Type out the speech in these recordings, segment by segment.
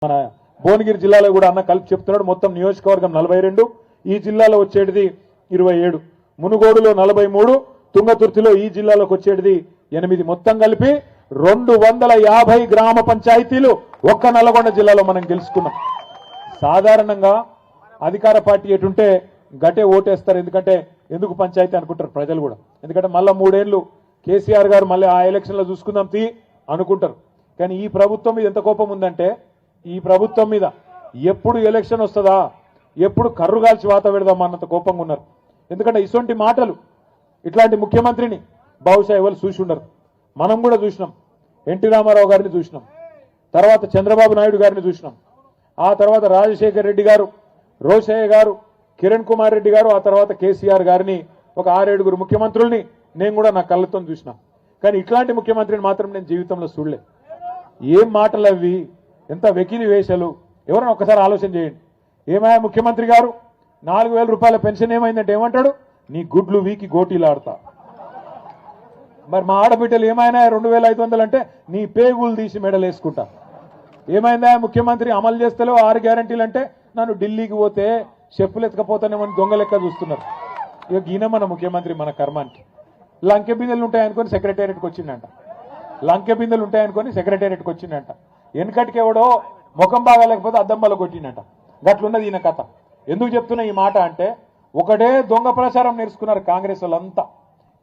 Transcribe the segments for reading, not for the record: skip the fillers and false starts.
మన భువనగిరి జిల్లాలో కూడా అన్న కలిపి చెప్తున్నాడు. మొత్తం నియోజకవర్గం 42, ఈ జిల్లాలో వచ్చేటిది 27, మునుగోడులో 43, తుంగతుర్తిలో ఈ జిల్లాలోకి వచ్చేటిది 8, మొత్తం కలిపి 250 గ్రామ పంచాయతీలు ఒక్క నల్గొండ జిల్లాలో మనం గెలుచుకున్నాం. సాధారణంగా అధికార పార్టీ ఎటుంటే గటే ఓటేస్తారు. ఎందుకంటే ఎందుకు పంచాయతీ అనుకుంటారు ప్రజలు కూడా. ఎందుకంటే మళ్ళా 3 ఏళ్ళు కేసీఆర్ గారు మళ్ళీ ఆ ఎలక్షన్లో చూసుకుందాం తీ అనుకుంటారు. కానీ ఈ ప్రభుత్వం మీద ఎంత కోపం ఉందంటే, ఈ ప్రభుత్వం మీద ఎప్పుడు ఎలక్షన్ వస్తుందా, ఎప్పుడు కర్రు కాల్చి వాత పెడదాం అన్నంత కోపంగా ఉన్నారు. ఎందుకంటే ఇటువంటి మాటలు ఇట్లాంటి ముఖ్యమంత్రిని బహుశా ఎవరు చూసి ఉండరు. మనం కూడా చూసినాం. ఎన్టీ రామారావు గారిని చూసినాం, తర్వాత చంద్రబాబు నాయుడు గారిని చూసినాం, ఆ తర్వాత రాజశేఖర్ రెడ్డి గారు, రోషయ్య గారు, కిరణ్ కుమార్ రెడ్డి గారు, ఆ తర్వాత కేసీఆర్ గారిని, ఒక 6-7 ముఖ్యమంత్రుల్ని నేను కూడా నా కళ్ళతో చూసినా. కానీ ఇట్లాంటి ముఖ్యమంత్రిని మాత్రం నేను జీవితంలో చూడలే. ఏం మాటలు అవి, ఎంత వెకిలి వేషాలు. ఎవరైనా ఒక్కసారి ఆలోచన చేయండి. ఏమయ్యా ముఖ్యమంత్రి గారు, 4000 రూపాయల పెన్షన్ ఏమైందంటే ఏమంటాడు, నీ గుడ్లు వీకి గోటీలు ఆడతా. మరి మా ఆడబిడ్డలు ఏమైనా 2500 అంటే నీ పేగులు తీసి మెడలు వేసుకుంటా. ఏమైందా ముఖ్యమంత్రి, అమలు చేస్తలేవు 6 గ్యారంటీలు అంటే నన్ను ఢిల్లీకి పోతే చెప్పులు ఎత్తుకపోతానేమని దొంగ లెక్క చూస్తున్నారు. ఇక ఈయన మన ముఖ్యమంత్రి మన కర్మానికి. లంకె బిందెలు ఉంటాయనుకొని సెక్రటేరియట్కి వచ్చిందంట, లంకె బిందెలు ఉంటాయనుకొని సెక్రటేరియట్కి వచ్చిందంట. వెనకటికి ఎవడో ముఖం బాగా లేకపోతే అద్దంబల కొట్టిందంట. గట్లున్నది ఈయన కథ. ఎందుకు చెప్తున్నా ఈ మాట అంటే, ఒకటే దొంగ ప్రచారం నేర్చుకున్నారు కాంగ్రెస్ వాళ్ళంతా.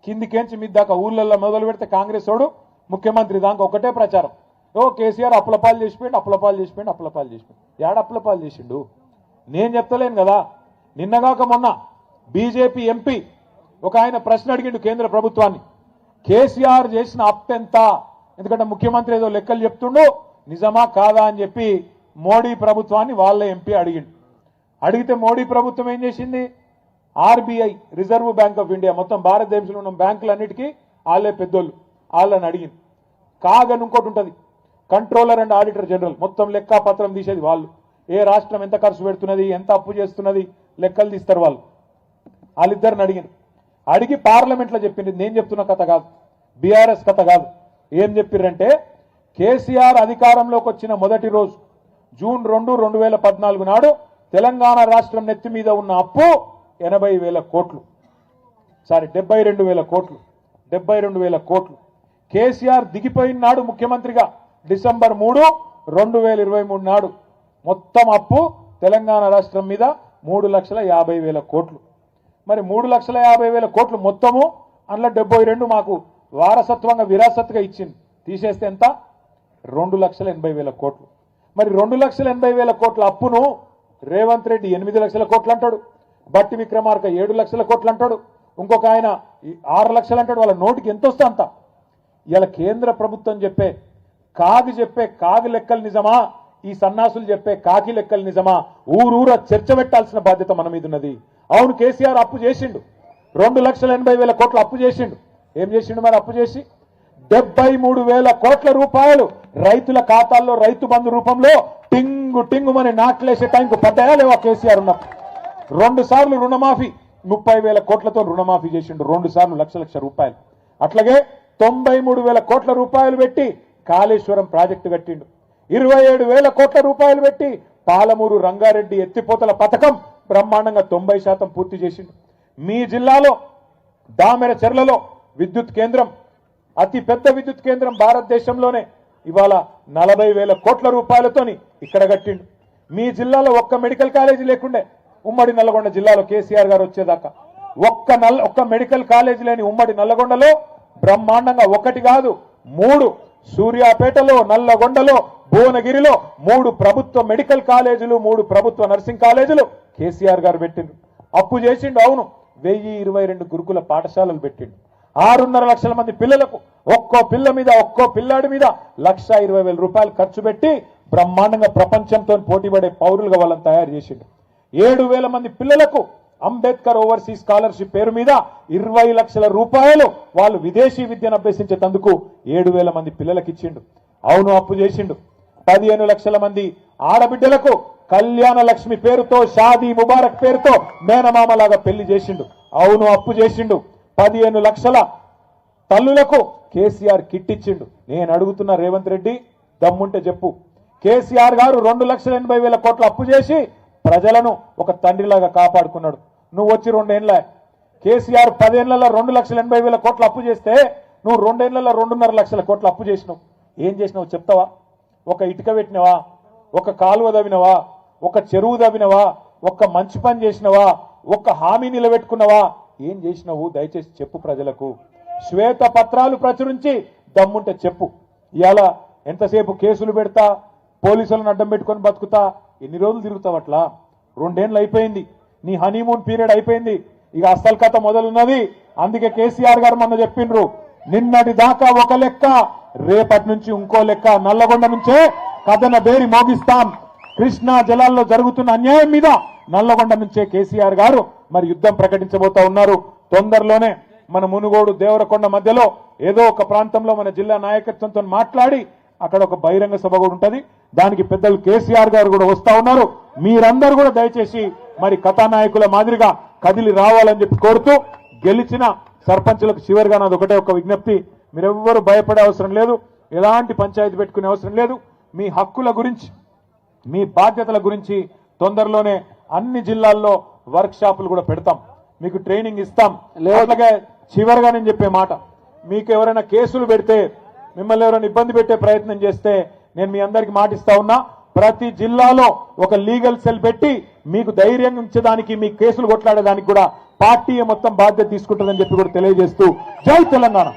కిందికేంచి మీ దాకా ఊళ్ళల్లో మొదలు పెడితే కాంగ్రెస్ వాడు ముఖ్యమంత్రి దాకా ఒకటే ప్రచారం. ఓ కేసీఆర్ అప్పులపాలు చేసిపోయిండు, అప్పులపాలు చేసిపోయిండు, అప్పులపాలు చేసిపోయిండు. ఏడ అప్పులపాలు చేసిండు నేను చెప్తలేను కదా. నిన్నగాక మొన్న బీజేపీ ఎంపీ ఒక ఆయన ప్రశ్న అడిగిండు కేంద్ర ప్రభుత్వాన్ని, కేసీఆర్ చేసిన అప్పు ఎంత? ఎందుకంటే ముఖ్యమంత్రి ఏదో లెక్కలు చెప్తుండు, నిజమా కాదా అని చెప్పి మోడీ ప్రభుత్వాన్ని వాళ్ళ ఎంపీ అడిగిండు. అడిగితే మోడీ ప్రభుత్వం ఏం చేసింది, RBI reserve bank of India, మొత్తం భారతదేశంలో ఉన్న బ్యాంకులన్నిటికీ వాళ్ళే పెద్దోళ్ళు, వాళ్ళని అడిగింది. కాగని ఇంకోటి ఉంటుంది, కంట్రోలర్ అండ్ ఆడిటర్ జనరల్, మొత్తం లెక్క పత్రం తీసేది వాళ్ళు. ఏ రాష్ట్రం ఎంత ఖర్చు పెడుతున్నది, ఎంత అప్పు చేస్తున్నది లెక్కలు తీస్తారు వాళ్ళు. వాళ్ళిద్దరిని అడిగింది. అడిగి పార్లమెంట్లో చెప్పింది. నేను చెప్తున్న కథ కాదు, బీఆర్ఎస్ కథ కాదు. ఏం చెప్పిర్రంటే, కేసీఆర్ అధికారంలోకి వచ్చిన మొదటి రోజు జూన్ 2, 2014 నాడు తెలంగాణ రాష్ట్రం నెత్తి మీద ఉన్న అప్పు 80,000 కోట్లు, సారీ 72,000 కోట్లు, 72,000 కోట్లు. కేసీఆర్ దిగిపోయిన నాడు ముఖ్యమంత్రిగా డిసెంబర్ 3, 2023 నాడు మొత్తం అప్పు తెలంగాణ రాష్ట్రం మీద 3,50,000 కోట్లు. మరి 3,50,000 కోట్లు మొత్తము, అందులో 72 మాకు వారసత్వంగా విరాసత్గా ఇచ్చింది. తీసేస్తే ఎంత, 2,80,000 కోట్లు. మరి 2,80,000 కోట్ల అప్పును రేవంత్ రెడ్డి 8 లక్షల కోట్లు అంటాడు, బట్టి విక్రమార్క 7 లక్షల కోట్లు అంటాడు, ఇంకొక ఆయన 6 లక్షలు అంటాడు. వాళ్ళ నోటికి ఎంత వస్తే అంత. ఇలా కేంద్ర ప్రభుత్వం చెప్పే కాగి లెక్కలు నిజమా, ఈ సన్నాసులు చెప్పే కాకి లెక్కలు నిజమా, ఊరూర చర్చ పెట్టాల్సిన బాధ్యత మన మీద ఉన్నది. అవును, కేసీఆర్ అప్పు చేసిండు, 2,80,000 కోట్ల అప్పు చేసిండు. ఏం చేసిండు మరి అప్పు చేసి? 73,000 కోట్ల రూపాయలు రైతుల ఖాతాల్లో రైతు బంధు రూపంలో టింగు టింగు మన నాట్లేసే టైంకు పడ్డాయా లేవా కేసీఆర్ ఉన్నప్పుడు? 2 సార్లు రుణమాఫీ, 30,000 కోట్లతో రుణమాఫీ చేసిండు, 2 సార్లు లక్ష రూపాయలు. అట్లాగే 93,000 కోట్ల రూపాయలు పెట్టి కాళేశ్వరం ప్రాజెక్టు కట్టిండు, 27,000 కోట్ల రూపాయలు పెట్టి పాలమూరు రంగారెడ్డి ఎత్తిపోతల పథకం బ్రహ్మాండంగా 90% పూర్తి చేసిండు. మీ జిల్లాలో దామెర చెర్లలో విద్యుత్ కేంద్రం, అతి పెద్ద విద్యుత్ కేంద్రం భారతదేశంలోనే, ఇవాళ 40,000 కోట్ల రూపాయలతోని ఇక్కడ కట్టిండు. మీ జిల్లాలో ఒక్క మెడికల్ కాలేజీ లేకుండే, ఉమ్మడి నల్లగొండ జిల్లాలో కేసీఆర్ గారు వచ్చేదాకా ఒక్క మెడికల్ కాలేజీ లేని ఉమ్మడి నల్లగొండలో బ్రహ్మాండంగా 1 కాదు 3, సూర్యాపేటలో, నల్లగొండలో, భువనగిరిలో 3 ప్రభుత్వ మెడికల్ కాలేజీలు, 3 ప్రభుత్వ నర్సింగ్ కాలేజీలు కేసీఆర్ గారు పెట్టిండు. అప్పు చేసిండు. అవును, 1022 గురుకుల పాఠశాలలు పెట్టిండు. 6.5 లక్షల మంది పిల్లలకు ఒక్కో పిల్లాడి మీద 1,20,000 రూపాయలు ఖర్చు పెట్టి బ్రహ్మాండంగా ప్రపంచంతో పోటీపడే పౌరులుగా వాళ్ళని తయారు చేసిండు. 7,000 మంది పిల్లలకు అంబేద్కర్ ఓవర్సీస్ స్కాలర్షిప్ పేరు మీద 20 లక్షల రూపాయలు వాళ్ళు విదేశీ విద్యను అభ్యసించేందుకు 7,000 మంది పిల్లలకు ఇచ్చిండు. అవును, అప్పు చేసిండు. 15 లక్షల మంది ఆడబిడ్డలకు కళ్యాణ లక్ష్మి పేరుతో, షాదీ ముబారక్ పేరుతో మేనమామలాగా పెళ్లి చేసిండు. అవును, అప్పు చేసిండు. 15 లక్షల తల్లులకు కేసీఆర్ కిట్ ఇచ్చిండు. నేను అడుగుతున్న రేవంత్ రెడ్డి, దమ్ముంటే చెప్పు, కేసీఆర్ గారు 2,80,000 కోట్ల అప్పు చేసి ప్రజలను ఒక తండ్రిలాగా కాపాడుకున్నాడు. నువ్వు వచ్చి 2 ఏళ్ల కేసీఆర్ 10 ఏళ్లలో 2,80,000 కోట్ల అప్పు చేస్తే నువ్వు 2 ఏళ్లలో 2.5 లక్షల కోట్ల అప్పు చేసినావు. ఏం చేసినావు చెప్తావా? ఒక ఇటుక పెట్టినవా? ఒక కాలువ దవ్వినవా? ఒక చెరువు దవ్వినవా? ఒక మంచి పని చేసినవా? ఒక హామీ నిలబెట్టుకున్నవా? ఏం చేసినావు? దయచేసి చెప్పు ప్రజలకు. శ్వేత పత్రాలు ప్రచురించి దమ్ముంటే చెప్పు. ఇవాళ ఎంతసేపు కేసులు పెడతా, పోలీసులను అడ్డం పెట్టుకొని బతుకుతా, ఎన్ని రోజులు తిరుగుతావు అట్లా? 2 ఏళ్ళు అయిపోయింది, నీ హనీమూన్ పీరియడ్ అయిపోయింది, ఇక అసలు కథ మొదలున్నది. అందుకే కేసీఆర్ గారు మొన్న చెప్పిండ్రు, నిన్నటి దాకా ఒక లెక్క, రేపటి నుంచి ఇంకో లెక్క. నల్లగొండ నుంచే కథన బేరి మోగిస్తాం. కృష్ణా జలాల్లో జరుగుతున్న అన్యాయం మీద నల్లగొండ నుంచే కేసీఆర్ గారు మరి యుద్ధం ప్రకటించబోతా ఉన్నారు. తొందరలోనే మన మునుగోడు దేవరకొండ మధ్యలో ఏదో ఒక ప్రాంతంలో మన జిల్లా నాయకత్వంతో మాట్లాడి అక్కడ ఒక బహిరంగ సభ కూడా ఉంటది. దానికి పెద్దలు కేసీఆర్ గారు కూడా వస్తా ఉన్నారు. మీరందరూ కూడా దయచేసి మరి కథానాయకుల మాదిరిగా కదిలి రావాలని చెప్పి కోరుతూ, గెలిచిన సర్పంచులకు చివరిగా నాది ఒకటే ఒక విజ్ఞప్తి. మీరెవ్వరూ భయపడే అవసరం లేదు, ఎలాంటి పంచాయతీ పెట్టుకునే అవసరం లేదు. మీ హక్కుల గురించి, మీ బాధ్యతల గురించి తొందరలోనే అన్ని జిల్లాల్లో వర్క్ షాపులు కూడా పెడతాం, మీకు ట్రైనింగ్ ఇస్తాం. అలాగే చివరిగా నేను చెప్పే మాట, మీకు ఎవరైనా కేసులు పెడితే, మిమ్మల్ని ఎవరైనా ఇబ్బంది పెట్టే ప్రయత్నం చేస్తే నేను మీ అందరికి మాటిస్తా ఉన్నా, ప్రతి జిల్లాలో ఒక లీగల్ సెల్ పెట్టి మీకు ధైర్యం ఉంచడానికి, మీ కేసులు కొట్లాడేదానికి కూడా పార్టీ మొత్తం బాధ్యత తీసుకుంటుందని చెప్పి కూడా తెలియజేస్తూ, జై తెలంగాణ.